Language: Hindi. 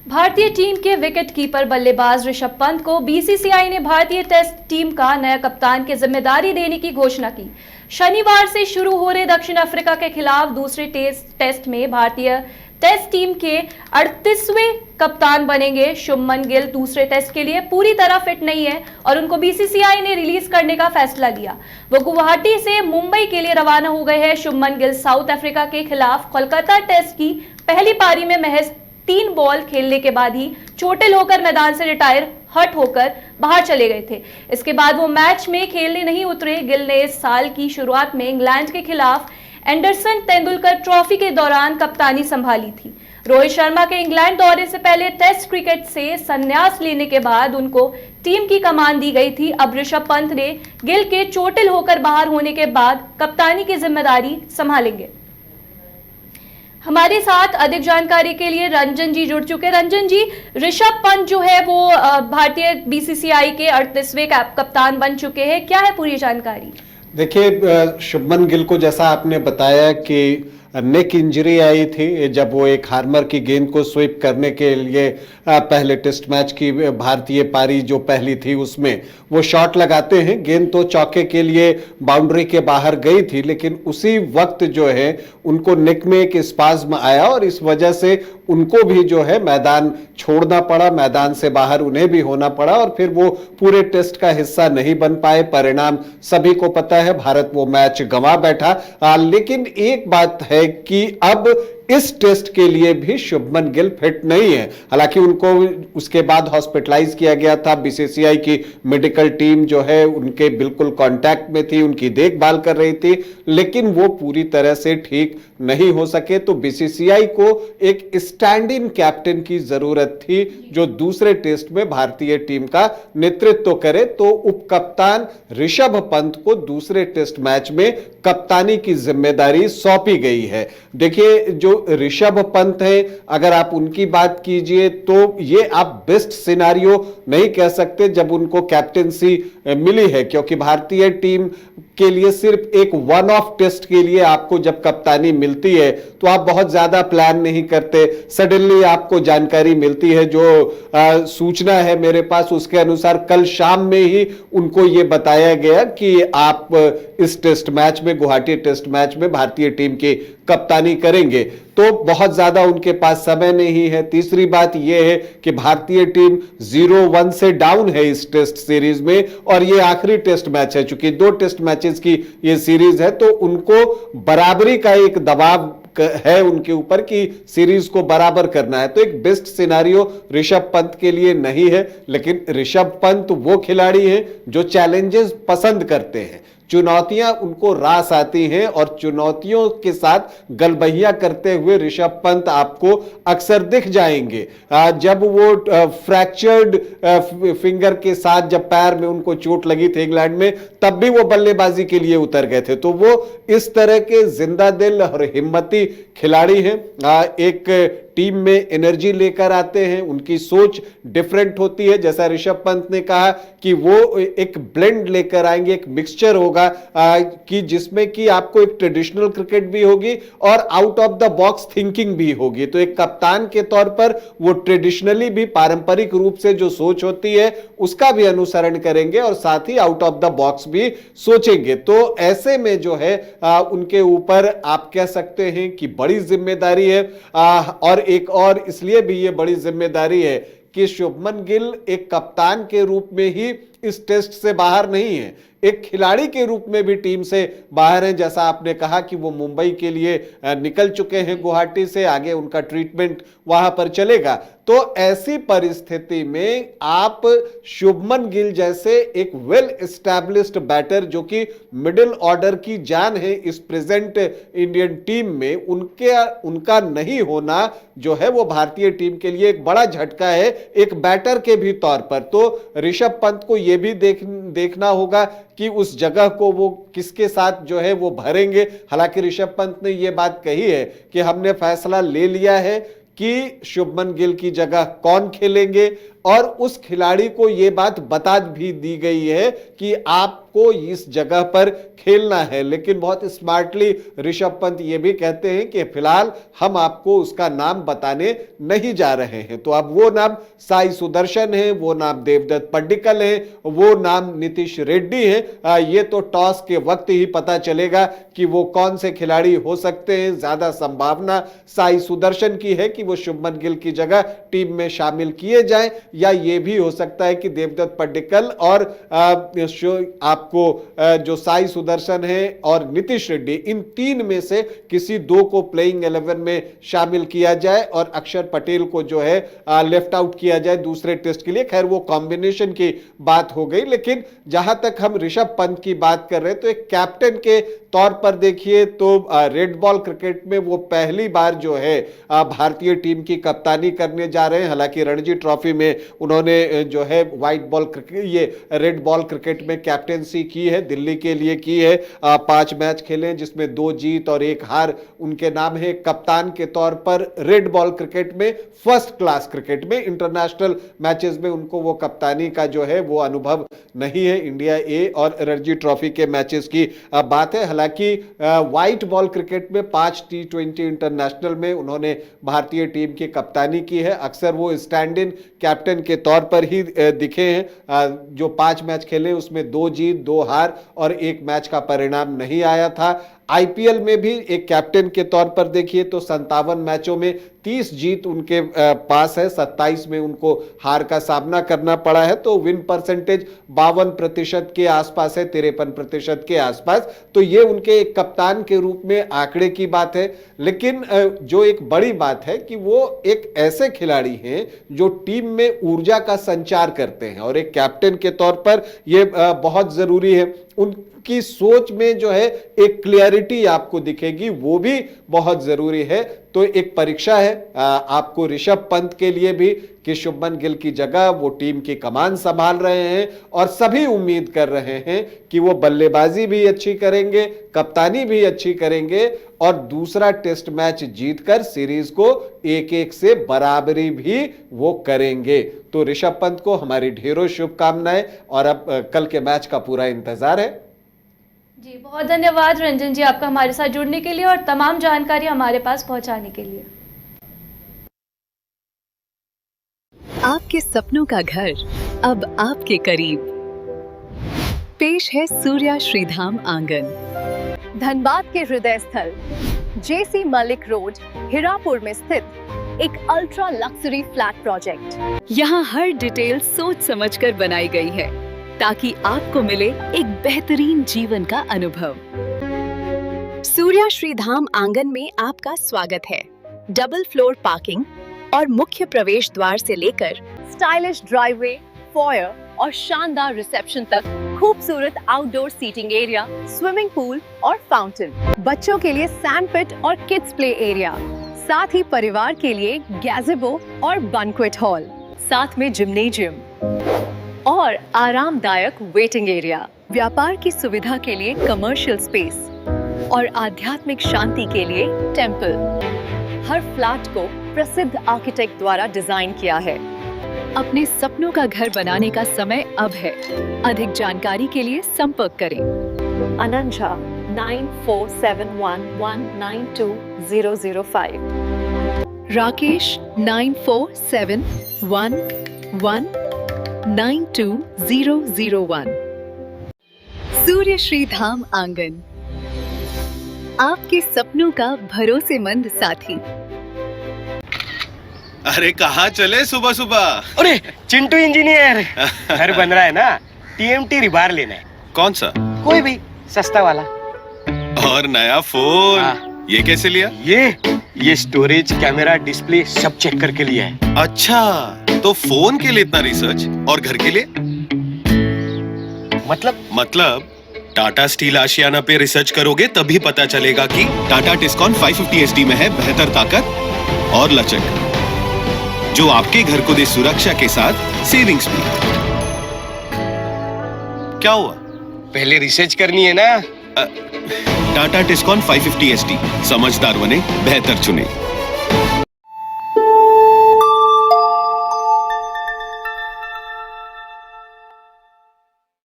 भारतीय टीम के विकेटकीपर बल्लेबाज ऋषभ पंत को बीसीसीआई ने भारतीय टेस्ट टीम का नया कप्तान की जिम्मेदारी देने की घोषणा की। शनिवार से शुरू हो रहे दक्षिण अफ्रीका के खिलाफ दूसरे टेस्ट में भारतीय टेस्ट टीम के 38वें कप्तान बनेंगे। शुभमन गिल दूसरे टेस्ट के लिए पूरी तरह फिट नहीं है और उनको बीसीसीआई ने रिलीज करने का फैसला लिया। वो गुवाहाटी से मुंबई के लिए रवाना हो गए हैं। शुभमन गिल साउथ अफ्रीका के खिलाफ कोलकाता टेस्ट की पहली पारी में महज 3 बॉल खेलने के बाद ही चोटिल होकर मैदान से हट होकर बाहर चले गए थे। इसके बाद वो मैच में खेलने नहीं उतरे। गिल ने इस साल की शुरुआत में इंग्लैंड के खिलाफ एंडरसन तेंदुलकर ट्रॉफी के दौरान कप्तानी संभाली थी। रोहित शर्मा के इंग्लैंड दौरे से पहले टेस्ट क्रिकेट से संन्यास लेने के बाद उनको टीम की कमान दी गई थी। अब ऋषभ पंत ने गिल के चोटिल होकर बाहर होने के बाद कप्तानी की जिम्मेदारी संभालेंगे। हमारे साथ अधिक जानकारी के लिए रंजन जी जुड़ चुके हैं। रंजन जी, ऋषभ पंत जो है वो भारतीय बीसीसीआई के 38वें कप्तान बन चुके हैं, क्या है पूरी जानकारी? देखिए, शुभमन गिल को जैसा आपने बताया कि नेक इंजरी आई थी जब वो एक हार्मर की गेंद को स्वीप करने के लिए पहले टेस्ट मैच की भारतीय पारी जो पहली थी उसमें वो शॉट लगाते हैं। गेंद तो चौके के लिए बाउंड्री के बाहर गई थी, लेकिन उसी वक्त जो है उनको नेक में एक स्पाज्म आया और इस वजह से उनको भी जो है मैदान छोड़ना पड़ा, मैदान से बाहर उन्हें भी होना पड़ा और फिर वो पूरे टेस्ट का हिस्सा नहीं बन पाए। परिणाम सभी को पता है, भारत वो मैच गंवा बैठा। लेकिन एक बात है कि अब इस टेस्ट के लिए भी शुभमन गिल फिट नहीं है। हालांकि उनको उसके बाद हॉस्पिटलाइज किया गया था। बीसीसीआई की मेडिकल टीम जो है उनके बिल्कुल कांटेक्ट में थी, उनकी देखभाल कर रही थी, लेकिन वो पूरी तरह से ठीक नहीं हो सके। तो बीसीसीआई को एक स्टैंड इन कैप्टन की जरूरत थी जो दूसरे टेस्ट में भारतीय टीम का नेतृत्व करे। तो उप कप्तान ऋषभ पंत को दूसरे टेस्ट मैच में कप्तानी की जिम्मेदारी सौंपी गई है। देखिए, जो ऋषभ पंत है, अगर आप उनकी बात कीजिए तो ये आप बेस्ट सिनारियो नहीं कह सकते जब उनको कैप्टेंसी मिली है, क्योंकि भारतीय टीम के लिए सिर्फ एक वन ऑफ टेस्ट के लिए आपको जब कप्तानी मिलती है तो आप बहुत ज्यादा प्लान नहीं करते। सडनली आपको जानकारी मिलती है, जो सूचना है मेरे पास उसके अनुसार कल शाम में ही उनको यह बताया गया कि आप इस टेस्ट मैच में, गुवाहाटी टेस्ट मैच में भारतीय टीम की कप्तानी करेंगे। तो बहुत ज्यादा उनके पास समय नहीं है। तीसरी बात यह है कि भारतीय टीम 0-1 से डाउन है इस टेस्ट सीरीज में और यह आखिरी टेस्ट मैच है। चूंकि 2 टेस्ट मैचेस की यह सीरीज है तो उनको बराबरी का एक दबाव है उनके ऊपर कि सीरीज को बराबर करना है। तो एक बेस्ट सिनारियो ऋषभ पंत के लिए नहीं है, लेकिन ऋषभ पंत वो खिलाड़ी हैं जो चैलेंजेस पसंद करते हैं। चुनौतियां उनको रास आती हैं और चुनौतियों के साथ गलबहिया करते हुए ऋषभ पंत आपको अक्सर दिख जाएंगे। जब वो फ्रैक्चर्ड फिंगर के साथ जब पैर में उनको चोट लगी थी इंग्लैंड में, तब भी वो बल्लेबाजी के लिए उतर गए थे। तो वो इस तरह के जिंदा दिल और हिम्मती खिलाड़ी हैं। एक टीम में एनर्जी लेकर आते हैं, उनकी सोच डिफरेंट होती है। जैसा ऋषभ पंत ने कहा कि वो एक ब्लेंड लेकर आएंगे, एक मिक्सचर होगा कि जिसमें कि आपको एक ट्रेडिशनल क्रिकेट भी होगी और out of the box thinking भी होगी। तो एक कप्तान के तौर पर वो ट्रेडिशनली भी, पारंपरिक रूप से जो सोच होती है उसका भी अनुसरण करेंगे और साथ ही आउट ऑफ द बॉक्स भी सोचेंगे। तो ऐसे में जो है उनके ऊपर आप कह सकते हैं कि बड़ी जिम्मेदारी है। और एक और इसलिए भी ये बड़ी जिम्मेदारी है कि शुभमन गिल एक कप्तान के रूप में ही इस टेस्ट से बाहर नहीं है, एक खिलाड़ी के रूप में भी टीम से बाहर हैं। जैसा आपने कहा कि वो मुंबई के लिए निकल चुके हैं गुवाहाटी से, आगे उनका ट्रीटमेंट वहां पर चलेगा। तो ऐसी परिस्थिति में आप शुभमन गिल जैसे एक वेल एस्टैब्लिश्ड बैटर जो कि मिडिल ऑर्डर की जान है इस प्रेजेंट इंडियन टीम में, उनका नहीं होना जो है वो भारतीय टीम के लिए एक बड़ा झटका है, एक बैटर के भी तौर पर। तो ऋषभ पंत को यह भी देखना होगा कि उस जगह को वो किसके साथ जो है वो भरेंगे। हालांकि ऋषभ पंत ने यह बात कही है कि हमने फैसला ले लिया है कि शुभमन गिल की जगह कौन खेलेंगे। और उस खिलाड़ी को यह बात बता भी दी गई है कि आपको इस जगह पर खेलना है। लेकिन बहुत स्मार्टली ऋषभ पंत ये भी कहते हैं कि फिलहाल हम आपको उसका नाम बताने नहीं जा रहे हैं। तो अब वो नाम साई सुदर्शन है, वो नाम देवदत्त पड्डीकल है, वो नाम नीतीश रेड्डी है। ये तो टॉस के वक्त ही पता चलेगा कि वो कौन से खिलाड़ी हो सकते हैं। ज्यादा संभावना साई सुदर्शन की है कि वो शुभमन गिल की जगह टीम में शामिल किए जाएं, या ये भी हो सकता है कि देवदत्त पड्डीकल और आपको जो साई सुदर्शन है और नीतीश रेड्डी, इन तीन में से किसी दो को प्लेइंग 11 में शामिल किया जाए और अक्षर पटेल को जो है लेफ्ट आउट किया जाए दूसरे टेस्ट के लिए। खैर वो कॉम्बिनेशन की बात हो गई। लेकिन जहां तक हम ऋषभ पंत की बात कर रहे हैं तो एक कैप्टन के तौर पर देखिए तो रेड बॉल क्रिकेट में वो पहली बार जो है भारतीय टीम की कप्तानी करने जा रहे हैं। हालांकि रणजी ट्रॉफी में उन्होंने जो है व्हाइट बॉल क्रिकेट, ये रेड बॉल क्रिकेट में कैप्टेंसी की है, दिल्ली के लिए की है। 5 मैच खेले जिसमें 2 जीत और 1 हार उनके नाम है। कप्तान के तौर पर रेड बॉल क्रिकेट में, फर्स्ट क्लास क्रिकेट में, इंटरनेशनल मैचेस में उनको वो कप्तानी का जो है वो अनुभव नहीं है। इंडिया ए और रणजी ट्रॉफी के मैचेस की बात है। हालांकि व्हाइट बॉल क्रिकेट में 5 T20 इंटरनेशनल में उन्होंने भारतीय टीम की कप्तानी की है। अक्सर वो स्टैंड इन कैप्टन के तौर पर ही दिखे हैं। जो 5 मैच खेले उसमें 2 जीत 2 हार और 1 मैच का परिणाम नहीं आया था। आईपीएल में भी एक कैप्टन के तौर पर देखिए तो 57 मैचों में 30 जीत उनके पास है, 27 में उनको हार का सामना करना पड़ा है। तो विन परसेंटेज 52% के आसपास है, 53% के आसपास। तो ये उनके एक कप्तान के रूप में आंकड़े की बात है। लेकिन जो एक बड़ी बात है कि वो एक ऐसे खिलाड़ी हैं जो टीम में ऊर्जा का संचार करते हैं और एक कैप्टन के तौर पर ये बहुत जरूरी है। उनकी सोच में जो है एक क्लियरिटी आपको दिखेगी, वो भी बहुत जरूरी है। तो एक परीक्षा है आपको ऋषभ पंत के लिए भी कि शुभमन गिल की जगह वो टीम की कमान संभाल रहे हैं और सभी उम्मीद कर रहे हैं कि वो बल्लेबाजी भी अच्छी करेंगे, कप्तानी भी अच्छी करेंगे और दूसरा टेस्ट मैच जीतकर सीरीज को 1-1 से बराबरी भी वो करेंगे। तो ऋषभ पंत को हमारी ढेरों शुभकामनाएं और अब कल के मैच का पूरा इंतजार है। जी बहुत धन्यवाद रंजन जी आपका हमारे साथ जुड़ने के लिए और तमाम जानकारी हमारे पास पहुंचाने के लिए। आपके सपनों का घर अब आपके करीब। पेश है सूर्या श्रीधाम आंगन, धनबाद के हृदय स्थल जेसी मलिक रोड हिरापुर में स्थित एक अल्ट्रा लक्सरी फ्लैट प्रोजेक्ट। यहाँ हर डिटेल सोच समझकर बनाई गई है ताकि आपको मिले एक बेहतरीन जीवन का अनुभव। सूर्या श्रीधाम आंगन में आपका स्वागत है। डबल फ्लोर पार्किंग और मुख्य प्रवेश द्वार से लेकर स्टाइलिश ड्राइववे, फॉयर और शानदार रिसेप्शन तक खूबसूरत outdoor seating area, swimming pool और फाउंटेन, बच्चों के लिए सैंड पिट और किड्स प्ले एरिया, साथ ही परिवार के लिए गैज़ेबो और बैंक्वेट हॉल, साथ में जिम्नेजियम और आरामदायक वेटिंग एरिया, व्यापार की सुविधा के लिए कमर्शियल स्पेस और आध्यात्मिक शांति के लिए टेंपल। हर फ्लैट को प्रसिद्ध आर्किटेक्ट द्वारा डिजाइन किया है। अपने सपनों का घर बनाने का समय अब है। अधिक जानकारी के लिए संपर्क करें। अनंजा 9471192005, राकेश 9471192001। सूर्य श्री धाम आंगन, आपके सपनों का भरोसेमंद साथी। अरे कहाँ चले सुबह सुबह? अरे चिंटू इंजीनियर, घर बन रहा है ना, टीएमटी रिबार लेना है। कौन सा? कोई भी सस्ता वाला। और नया फोन? ये कैसे लिया? ये स्टोरेज, कैमरा, डिस्प्ले सब चेक करके लिया है। अच्छा, तो फोन के लिए इतना रिसर्च और घर के लिए? मतलब टाटा स्टील आशियाना पे रिसर्च करोगे तभी पता चलेगा कि टाटा टिस्कॉन 550 SD में है बेहतर ताकत और लचक, जो आपके घर को दे सुरक्षा के साथ सेविंग्स भी। क्या हुआ? पहले रिसर्च करनी है ना। टाटा टिस्कॉन 550 SD, समझदार बने, बेहतर चुने।